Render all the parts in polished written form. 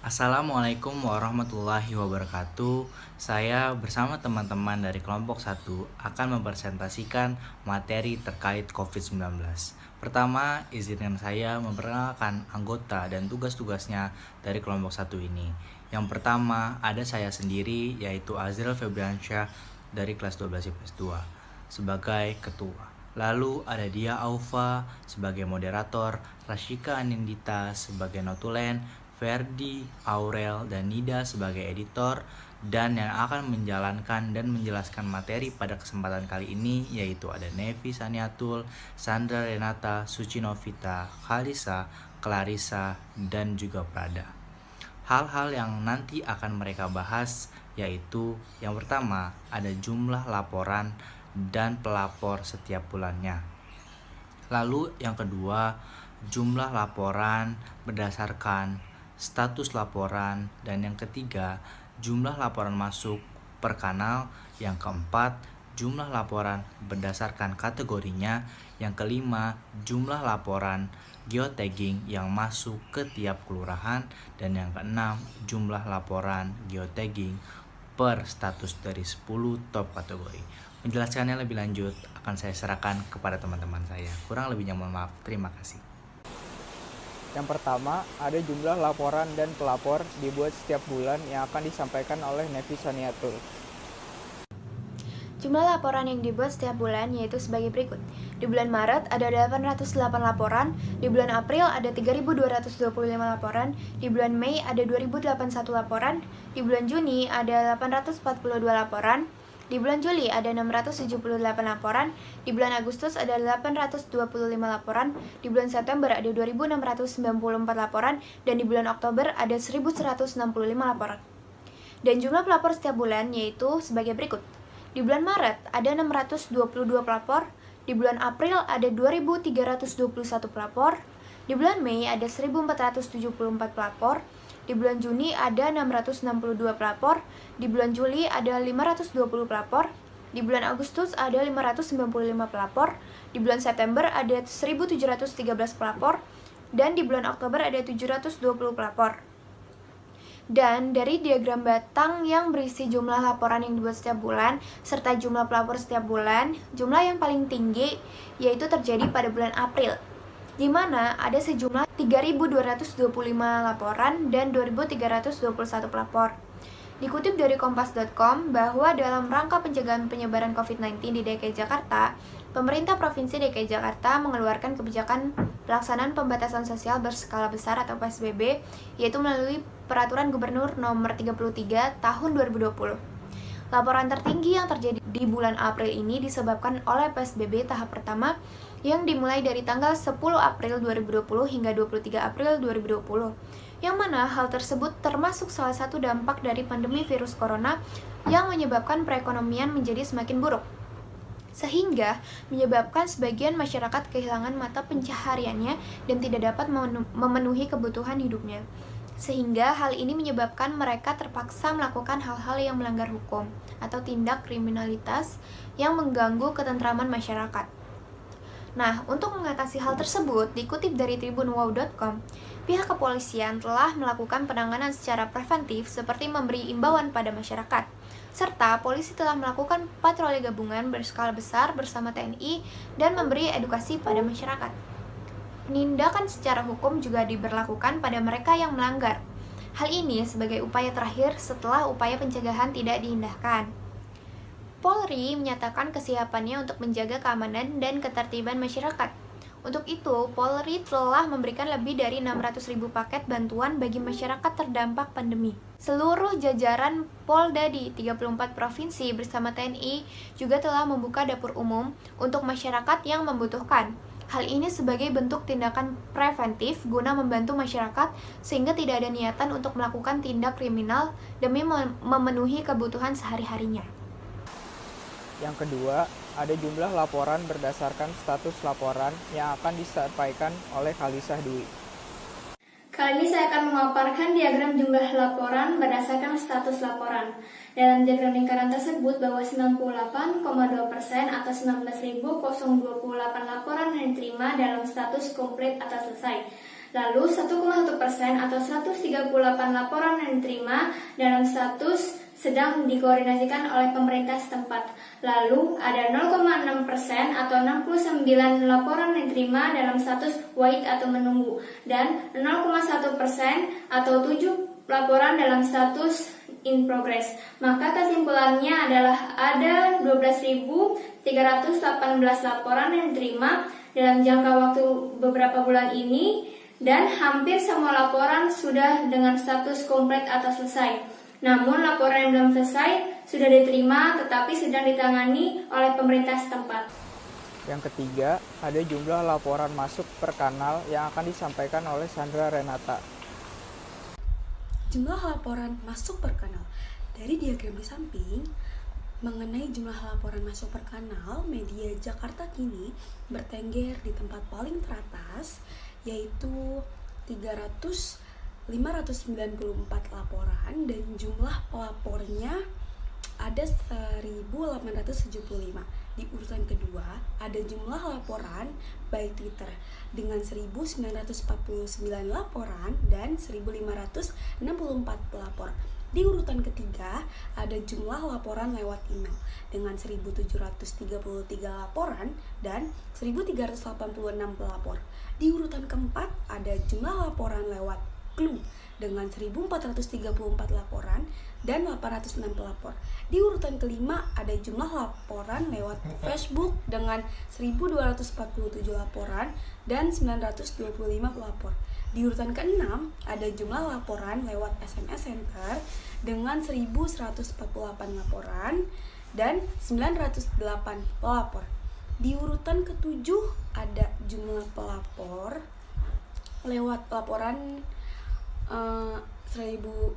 Assalamualaikum warahmatullahi wabarakatuh. Saya bersama teman-teman dari kelompok 1 akan mempresentasikan materi terkait COVID-19. Pertama, izinkan saya memperkenalkan anggota dan tugas-tugasnya dari kelompok 1 ini. Yang pertama, ada saya sendiri yaitu Azril Febriansyah dari kelas 12 IPS 2 sebagai ketua. Lalu ada Dia Aufa sebagai moderator, Rashika Anindita sebagai notulen, Ferdi, Aurel, dan Nida sebagai editor, dan yang akan menjalankan dan menjelaskan materi pada kesempatan kali ini yaitu ada Nevi Saniatul, Sandra Renata, Suci Novita, Khalisa, Clarissa, dan juga Prada. Hal-hal yang nanti akan mereka bahas yaitu yang pertama ada jumlah laporan dan pelapor setiap bulannya. Lalu yang kedua, jumlah laporan berdasarkan status laporan, dan yang ketiga, jumlah laporan masuk per kanal. Yang keempat, jumlah laporan berdasarkan kategorinya. Yang kelima, jumlah laporan geotagging yang masuk ke tiap kelurahan, dan yang keenam, jumlah laporan geotagging per status dari 10 top kategori. Menjelaskannya lebih lanjut akan saya serahkan kepada teman-teman saya. Kurang lebihnya mohon maaf. Terima kasih. Yang pertama, ada jumlah laporan dan pelapor dibuat setiap bulan yang akan disampaikan oleh Nevi Saniatul. Jumlah laporan yang dibuat setiap bulan yaitu sebagai berikut. Di bulan Maret ada 808 laporan, di bulan April ada 3.225 laporan, di bulan Mei ada 2.081 laporan, di bulan Juni ada 842 laporan, di bulan Juli ada 678 laporan, di bulan Agustus ada 825 laporan, di bulan September ada 2.694 laporan, dan di bulan Oktober ada 1.165 laporan. Dan jumlah pelapor setiap bulan yaitu sebagai berikut. Di bulan Maret ada 622 pelapor, di bulan April ada 2.321 pelapor, di bulan Mei ada 1.474 pelapor, di bulan Juni ada 662 pelapor, di bulan Juli ada 520 pelapor, di bulan Agustus ada 595 pelapor, di bulan September ada 1.713 pelapor, dan di bulan Oktober ada 720 pelapor. Dan dari diagram batang yang berisi jumlah laporan yang dibuat setiap bulan serta jumlah pelapor setiap bulan, jumlah yang paling tinggi yaitu terjadi pada bulan April, di mana ada sejumlah 3.225 laporan dan 2.321 pelapor. Dikutip dari kompas.com bahwa dalam rangka pencegahan penyebaran COVID-19 di DKI Jakarta, pemerintah Provinsi DKI Jakarta mengeluarkan kebijakan pelaksanaan pembatasan sosial berskala besar atau PSBB, yaitu melalui Peraturan Gubernur Nomor 33 Tahun 2020. Laporan tertinggi yang terjadi di bulan April ini disebabkan oleh PSBB tahap pertama yang dimulai dari tanggal 10 April 2020 hingga 23 April 2020. Yang mana hal tersebut termasuk salah satu dampak dari pandemi virus corona yang menyebabkan perekonomian menjadi semakin buruk, sehingga menyebabkan sebagian masyarakat kehilangan mata pencahariannya dan tidak dapat memenuhi kebutuhan hidupnya. Sehingga hal ini menyebabkan mereka terpaksa melakukan hal-hal yang melanggar hukum atau tindak kriminalitas yang mengganggu ketentraman masyarakat. Nah, untuk mengatasi hal tersebut, dikutip dari tribunwow.com, pihak kepolisian telah melakukan penanganan secara preventif seperti memberi imbauan pada masyarakat, serta polisi telah melakukan patroli gabungan berskala besar bersama TNI dan memberi edukasi pada masyarakat. Penindakan secara hukum juga diberlakukan pada mereka yang melanggar. Hal ini sebagai upaya terakhir setelah upaya pencegahan tidak diindahkan. Polri menyatakan kesiapannya untuk menjaga keamanan dan ketertiban masyarakat. Untuk itu, Polri telah memberikan lebih dari 600.000 paket bantuan bagi masyarakat terdampak pandemi. Seluruh jajaran Polda di 34 provinsi bersama TNI juga telah membuka dapur umum untuk masyarakat yang membutuhkan. Hal ini sebagai bentuk tindakan preventif guna membantu masyarakat sehingga tidak ada niatan untuk melakukan tindak kriminal demi memenuhi kebutuhan sehari-harinya. Yang kedua, ada jumlah laporan berdasarkan status laporan yang akan disampaikan oleh Khalisa Dwi. Kali ini saya akan memaparkan diagram jumlah laporan berdasarkan status laporan. Dalam diagram lingkaran tersebut bahwa 98,2% atau 19.028 laporan yang diterima dalam status komplit atau selesai. Lalu 1,1% atau 138 laporan yang diterima dalam status sedang dikoordinasikan oleh pemerintah setempat. Lalu ada 0,6% atau 69 laporan yang diterima dalam status wait atau menunggu, dan 0,1% atau 7 laporan dalam status in progress. Maka kesimpulannya adalah ada 12.318 laporan yang diterima dalam jangka waktu beberapa bulan ini, dan hampir semua laporan sudah dengan status komplit atau selesai. Namun laporan yang belum selesai sudah diterima tetapi sedang ditangani oleh pemerintah setempat. Yang ketiga, ada jumlah laporan masuk per kanal yang akan disampaikan oleh Sandra Renata. Jumlah laporan masuk per kanal. Dari diagram di samping, mengenai jumlah laporan masuk per kanal, media Jakarta kini bertengger di tempat paling teratas, yaitu 594 laporan, dan jumlah pelapornya ada 1.875. Di urutan kedua ada jumlah laporan by Twitter dengan 1.949 laporan dan 1.564 pelapor. Di urutan ketiga ada jumlah laporan lewat email dengan 1.733 laporan dan 1.386 pelapor. Di urutan keempat ada jumlah laporan lewat Clue dengan 1.434 laporan dan 806 pelapor. Di urutan kelima ada jumlah laporan lewat Facebook dengan 1.247 laporan dan 925 pelapor. Di urutan keenam ada jumlah laporan lewat SMS Center dengan 1.148 laporan dan 908 pelapor. Di urutan ketujuh ada jumlah pelapor lewat laporan 1708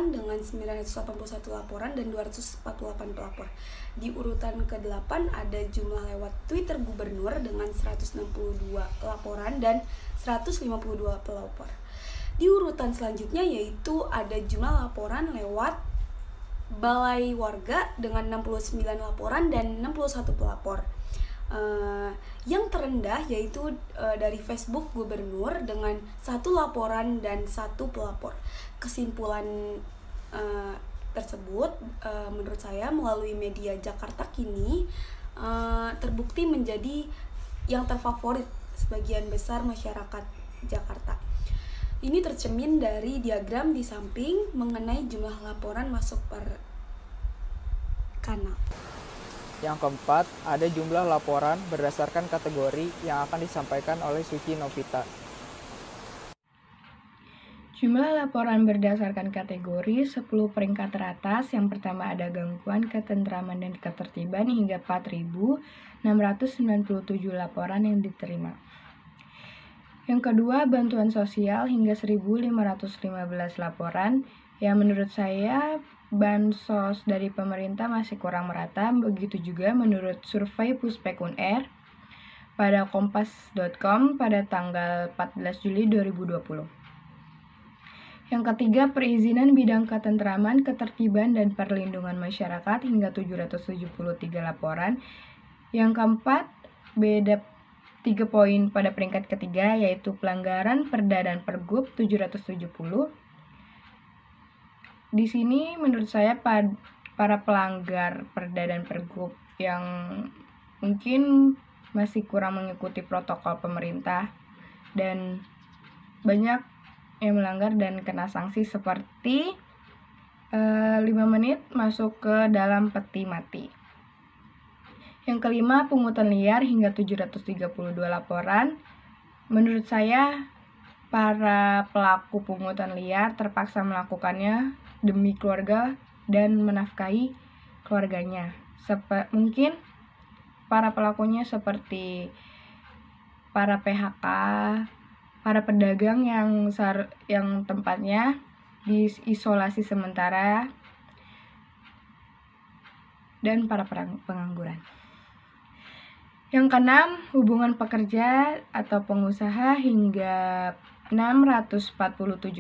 dengan 981 laporan dan 248 pelapor. Di urutan ke-8 ada jumlah lewat Twitter Gubernur dengan 162 laporan dan 152 pelapor. Di urutan selanjutnya yaitu ada jumlah laporan lewat Balai Warga dengan 69 laporan dan 61 pelapor. Yang terendah yaitu dari Facebook Gubernur dengan 1 laporan dan 1 pelapor. Kesimpulan tersebut menurut saya melalui media Jakarta kini terbukti menjadi yang terfavorit sebagian besar masyarakat Jakarta. Ini tercermin dari diagram di samping mengenai jumlah laporan masuk per kanal. Yang keempat, ada jumlah laporan berdasarkan kategori yang akan disampaikan oleh Suci Novita. Jumlah laporan berdasarkan kategori 10 peringkat teratas. Yang pertama ada gangguan ketentraman dan ketertiban hingga 4.697 laporan yang diterima. Yang kedua bantuan sosial hingga 1.515 laporan. Yang menurut saya bansos dari pemerintah masih kurang merata. Begitu juga menurut survei Puspek UNR pada kompas.com pada tanggal 14 Juli 2020. Yang ketiga, perizinan bidang ketentraman, ketertiban, dan perlindungan masyarakat hingga 773 laporan. Yang keempat, beda 3 poin pada peringkat ketiga, yaitu pelanggaran Perda dan Pergub 770. Di sini menurut saya para pelanggar Perda dan Pergub yang mungkin masih kurang mengikuti protokol pemerintah dan banyak yang melanggar dan kena sanksi seperti 5 menit masuk ke dalam peti mati. Yang kelima, pungutan liar hingga 732 laporan. Menurut saya para pelaku pungutan liar terpaksa melakukannya demi keluarga dan menafkahi keluarganya. Mungkin para pelakunya seperti para PHK, para pedagang yang tempatnya diisolasi sementara, dan para pengangguran. Yang keenam, hubungan pekerja atau pengusaha hingga 647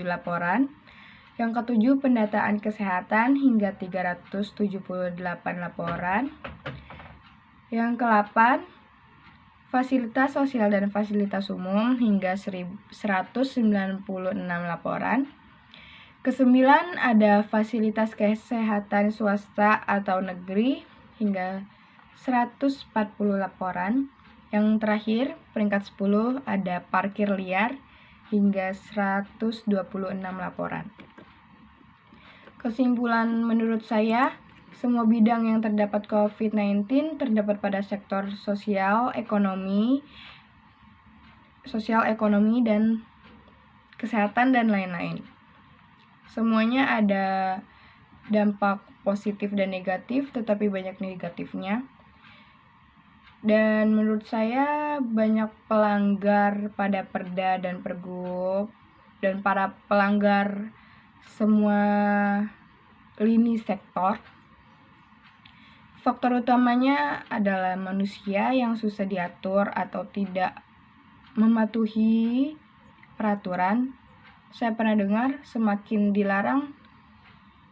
laporan. Yang ketujuh, pendataan kesehatan hingga 378 laporan. Yang ke-8, fasilitas sosial dan fasilitas umum hingga 196 laporan. Kesembilan ada fasilitas kesehatan swasta atau negeri hingga 140 laporan. Yang terakhir, peringkat 10 ada parkir liar hingga 126 laporan. Kesimpulan menurut saya, semua bidang yang terdapat COVID-19 terdapat pada sektor sosial, ekonomi, dan kesehatan dan lain-lain. Semuanya ada dampak positif dan negatif, tetapi banyak negatifnya. Dan menurut saya banyak pelanggar pada Perda dan Pergub, dan para pelanggar semua lini sektor. Faktor utamanya adalah manusia yang susah diatur atau tidak mematuhi peraturan. Saya pernah dengar semakin dilarang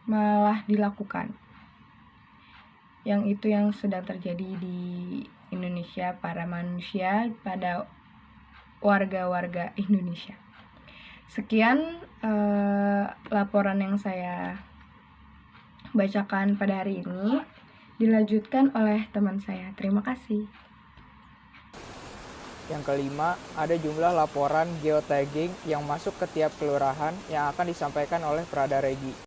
malah dilakukan. Yang itu yang sedang terjadi di Indonesia, para manusia, pada warga-warga Indonesia. Sekian laporan yang saya bacakan pada hari ini. Dilanjutkan oleh teman saya. Terima kasih. Yang kelima, ada jumlah laporan geotagging yang masuk ke tiap kelurahan yang akan disampaikan oleh Prada Regi.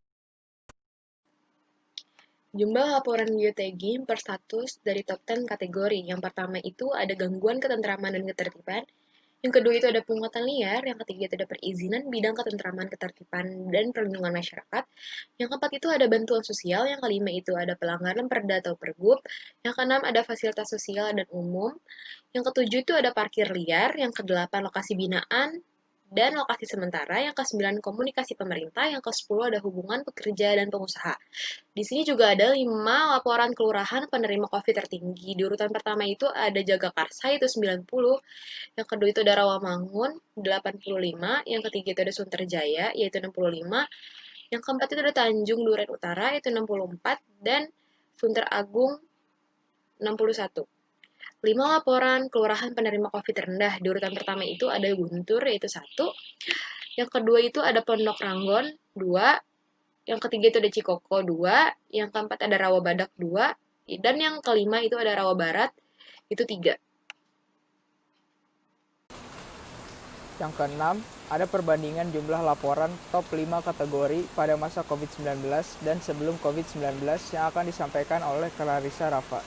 Jumlah laporan geotagging per status dari top 10 kategori. Yang pertama itu ada gangguan ketentraman dan ketertiban. Yang kedua itu ada pungutan liar. Yang ketiga itu ada perizinan bidang ketentraman, ketertiban, dan perlindungan masyarakat. Yang keempat itu ada bantuan sosial. Yang kelima itu ada pelanggaran Perda atau Pergub. Yang keenam ada fasilitas sosial dan umum. Yang ketujuh itu ada parkir liar. Yang kedelapan lokasi binaan dan lokasi sementara. Yang ke-9 komunikasi pemerintah. Yang ke-10 ada hubungan pekerja dan pengusaha. Di sini juga ada 5 laporan kelurahan penerima COVID tertinggi. Di urutan pertama itu ada Jagakarsa, itu 90. Yang kedua itu ada Rawamangun, 85. Yang ketiga itu ada Sunterjaya, yaitu 65. Yang keempat itu ada Tanjung Duren Utara, yaitu 64. Dan Sunter Agung, 61. 5 laporan kelurahan penerima COVID terendah. Di urutan pertama itu ada Guntur, yaitu 1. Yang kedua itu ada Pondok Ranggon, 2. Yang ketiga itu ada Cikoko, 2. Yang keempat ada Rawabadak, 2. Dan yang kelima itu ada Rawa Barat, itu 3. Yang keenam, ada perbandingan jumlah laporan top 5 kategori pada masa COVID-19 dan sebelum COVID-19 yang akan disampaikan oleh Clarissa Rafa.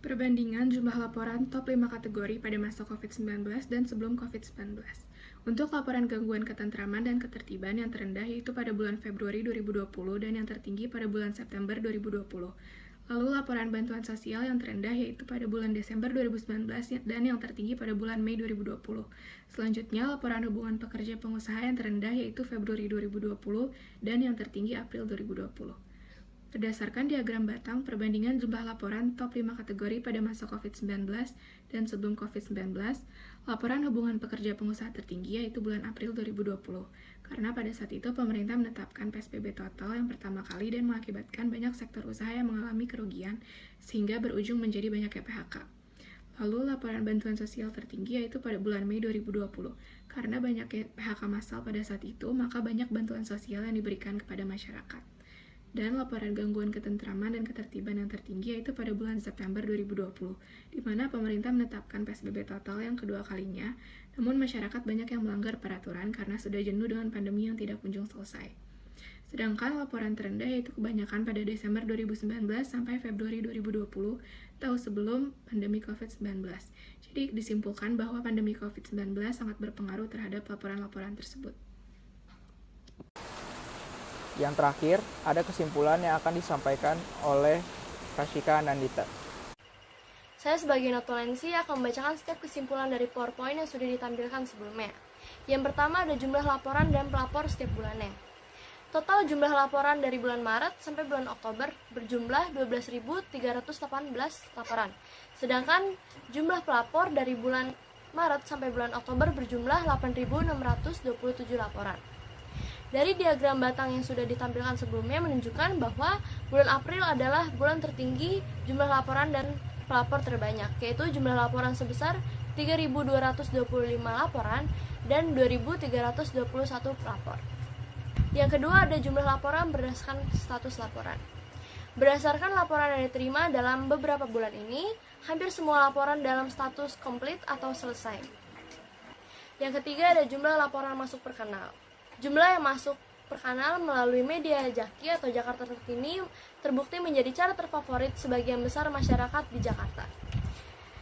Perbandingan jumlah laporan top 5 kategori pada masa COVID-19 dan sebelum COVID-19. Untuk laporan gangguan ketentraman dan ketertiban yang terendah yaitu pada bulan Februari 2020 dan yang tertinggi pada bulan September 2020. Lalu laporan bantuan sosial yang terendah yaitu pada bulan Desember 2019 dan yang tertinggi pada bulan Mei 2020. Selanjutnya, laporan hubungan pekerja pengusaha yang terendah yaitu Februari 2020 dan yang tertinggi April 2020. Berdasarkan diagram batang, perbandingan jumlah laporan top 5 kategori pada masa COVID-19 dan sebelum COVID-19, laporan hubungan pekerja pengusaha tertinggi yaitu bulan April 2020. Karena pada saat itu pemerintah menetapkan PSBB total yang pertama kali dan mengakibatkan banyak sektor usaha yang mengalami kerugian sehingga berujung menjadi banyaknya PHK. Lalu laporan bantuan sosial tertinggi yaitu pada bulan Mei 2020. Karena banyaknya PHK massal pada saat itu, maka banyak bantuan sosial yang diberikan kepada masyarakat. Dan laporan gangguan ketentraman dan ketertiban yang tertinggi yaitu pada bulan September 2020, di mana pemerintah menetapkan PSBB total yang kedua kalinya, namun masyarakat banyak yang melanggar peraturan karena sudah jenuh dengan pandemi yang tidak kunjung selesai. Sedangkan laporan terendah yaitu kebanyakan pada Desember 2019 sampai Februari 2020, tahun sebelum pandemi COVID-19. Jadi disimpulkan bahwa pandemi COVID-19 sangat berpengaruh terhadap laporan-laporan tersebut. Yang terakhir, ada kesimpulan yang akan disampaikan oleh Rashika Nandita. Saya sebagai notulensi akan membacakan setiap kesimpulan dari PowerPoint yang sudah ditampilkan sebelumnya. Yang pertama ada jumlah laporan dan pelapor setiap bulannya. Total jumlah laporan dari bulan Maret sampai bulan Oktober berjumlah 12.318 laporan. Sedangkan jumlah pelapor dari bulan Maret sampai bulan Oktober berjumlah 8.627 laporan. Dari diagram batang yang sudah ditampilkan sebelumnya menunjukkan bahwa bulan April adalah bulan tertinggi jumlah laporan dan pelapor terbanyak, yaitu jumlah laporan sebesar 3.225 laporan dan 2.321 pelapor. Yang kedua ada jumlah laporan berdasarkan status laporan. Berdasarkan laporan yang diterima dalam beberapa bulan ini, hampir semua laporan dalam status komplit atau selesai. Yang ketiga ada jumlah laporan masuk per kanal. Jumlah yang masuk per kanal melalui media Jaki atau Jakarta Terkini terbukti menjadi cara terfavorit sebagian besar masyarakat di Jakarta.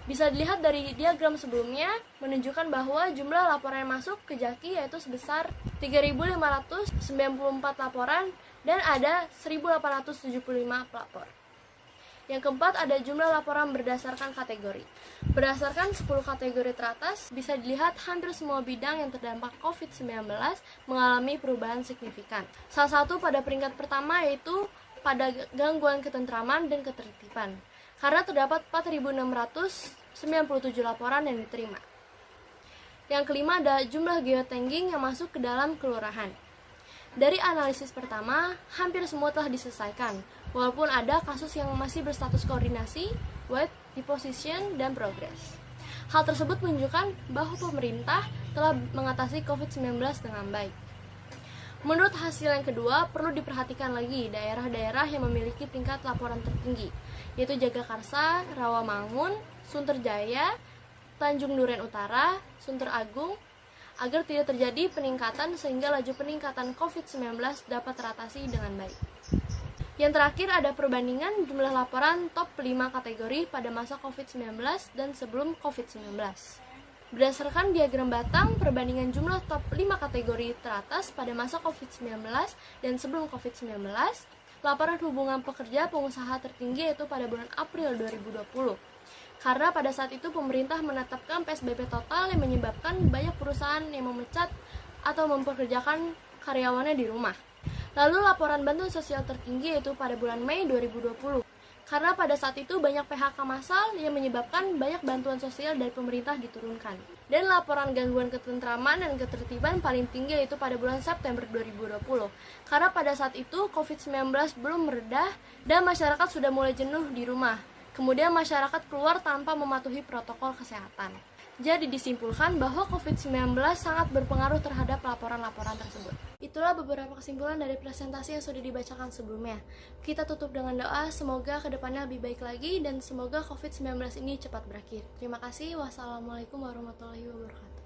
Bisa dilihat dari diagram sebelumnya menunjukkan bahwa jumlah laporan yang masuk ke Jaki yaitu sebesar 3.594 laporan dan ada 1.875 pelapor. Yang keempat ada jumlah laporan berdasarkan kategori. Berdasarkan 10 kategori teratas, bisa dilihat hampir semua bidang yang terdampak COVID-19 mengalami perubahan signifikan. Salah satu pada peringkat pertama yaitu pada gangguan ketentraman dan ketertiban, karena terdapat 4.697 laporan yang diterima. Yang kelima ada jumlah geotagging yang masuk ke dalam kelurahan. Dari analisis pertama, hampir semua telah diselesaikan, walaupun ada kasus yang masih berstatus koordinasi, wait, deposition, dan progress. Hal tersebut menunjukkan bahwa pemerintah telah mengatasi COVID-19 dengan baik. Menurut hasil yang kedua, perlu diperhatikan lagi daerah-daerah yang memiliki tingkat laporan tertinggi, yaitu Jagakarsa, Rawamangun, Sunterjaya, Tanjung Duren Utara, Sunter Agung, agar tidak terjadi peningkatan sehingga laju peningkatan COVID-19 dapat teratasi dengan baik. Yang terakhir ada perbandingan jumlah laporan top 5 kategori pada masa COVID-19 dan sebelum COVID-19. Berdasarkan diagram batang, perbandingan jumlah top 5 kategori teratas pada masa COVID-19 dan sebelum COVID-19, laporan hubungan pekerja pengusaha tertinggi yaitu pada bulan April 2020. Karena pada saat itu pemerintah menetapkan PSBB total yang menyebabkan banyak perusahaan yang memecat atau mempekerjakan karyawannya di rumah. Lalu laporan bantuan sosial tertinggi yaitu pada bulan Mei 2020. Karena pada saat itu banyak PHK massal yang menyebabkan banyak bantuan sosial dari pemerintah diturunkan. Dan laporan gangguan ketentraman dan ketertiban paling tinggi yaitu pada bulan September 2020. Karena pada saat itu COVID-19 belum meredah dan masyarakat sudah mulai jenuh di rumah. Kemudian masyarakat keluar tanpa mematuhi protokol kesehatan. Jadi disimpulkan bahwa COVID-19 sangat berpengaruh terhadap laporan-laporan tersebut. Itulah beberapa kesimpulan dari presentasi yang sudah dibacakan sebelumnya. Kita tutup dengan doa, semoga kedepannya lebih baik lagi dan semoga COVID-19 ini cepat berakhir. Terima kasih. Wassalamualaikum warahmatullahi wabarakatuh.